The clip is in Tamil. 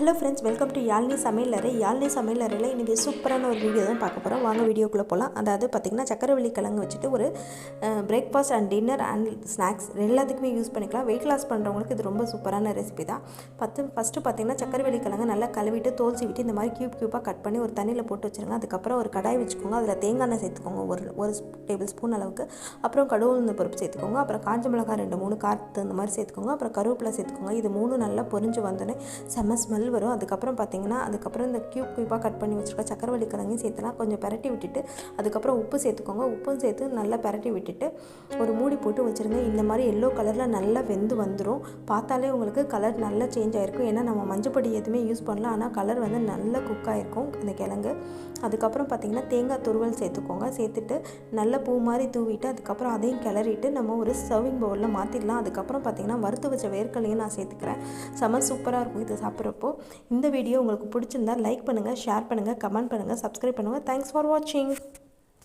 Hello friends, welcome to Yazhini சமையலறை. யாழ்னி சமையலறையில் இன்றைக்கி சூப்பரான ஒரு வீடியோ தான் பார்க்க போகிறோம். வாங்க வீடியோக்குள்ளே போகலாம். அதாவது பார்த்திங்கன்னா சக்கரவள்ளி கிழங்கு வச்சுட்டு ஒரு breakfast and dinner and snacks எல்லாத்துக்குமே யூஸ் பண்ணிக்கலாம். வெயிட் லாஸ் பண்ணுறவங்களுக்கு இது ரொம்ப சூப்பரான ரெசிபி தான். ஃபஸ்ட்டு பார்த்திங்கன்னா சக்கரவள்ளி கிழங்கு நல்லா கழுவிட்டு தோல் சீவிட்டு இந்த மாதிரி க்யூப்பாக கட் பண்ணி ஒரு தண்ணியில் போட்டு வச்சுருங்க. அதுக்கப்புறம் ஒரு கடாய் வச்சுக்கோங்க. அதில் தேங்காய் எண்ணெய் சேர்த்துக்கோங்க, ஒரு டேபிள் ஸ்பூன் அளவுக்கு. அப்புறம் கடுகு உளுந்து பருப்பு சேர்த்துக்கோங்க. அப்புறம் காஞ்ச மிளகாய் 2-3 காரத்து இந்த மாதிரி சேர்த்துக்கோங்க. அப்புறம் கருவேப்பிலை சேர்த்துக்கோங்க. இது 3 நல்லா பொரிஞ்சு வந்தோடனே செம்ம ஸ்மெல் வரும். அதுக்கப்புறம் பார்த்திங்கன்னா இந்த க்யூப்பாக கட் பண்ணி வச்சுருக்க சக்கரவள்ளி கிழங்கையும் சேர்த்துலாம் கொஞ்சம் பரட்டி விட்டுட்டு அதுக்கப்புறம் உப்பு சேர்த்துக்கோங்க. உப்பும் சேர்த்து நல்லா பரட்டி விட்டுட்டு ஒரு மூடி போட்டு வச்சுருங்க. இந்த மாதிரி எல்லோ கலரில் நல்லா வெந்து வந்துடும். பார்த்தாலே உங்களுக்கு கலர் நல்லா சேஞ்ச் ஆகிருக்கும். ஏன்னா நம்ம மஞ்சப்பொடி எதுவுமே யூஸ் பண்ணலாம், ஆனால் கலர் வந்து நல்லா குக் ஆகிருக்கும் இந்த கிழங்கு. அதுக்கப்புறம் பார்த்திங்கன்னா தேங்காய் துருவல் சேர்த்துக்கோங்க. சேர்த்துட்டு நல்ல பூ மாதிரி தூவிட்டு அதுக்கப்புறம் அதையும் கிளறிட்டு நம்ம ஒரு சர்விங் பவுலில் மாற்றிடலாம். அதுக்கப்புறம் பார்த்திங்கன்னா வறுத்து வச்ச வேர்க்கலையும் நான் சேர்த்துக்கிறேன். செம சூப்பராக இருக்கும் இது சாப்பிட்றப்போ. இந்த வீடியோ உங்களுக்கு பிடிச்சிருந்தா லைக் பண்ணுங்கள், ஷேர் பண்ணுங்கள், கமெண்ட் பண்ணுங்கள், சப்ஸ்கிரைப் பண்ணுங்கள். தேங்க்ஸ் ஃபார் வாட்சிங்.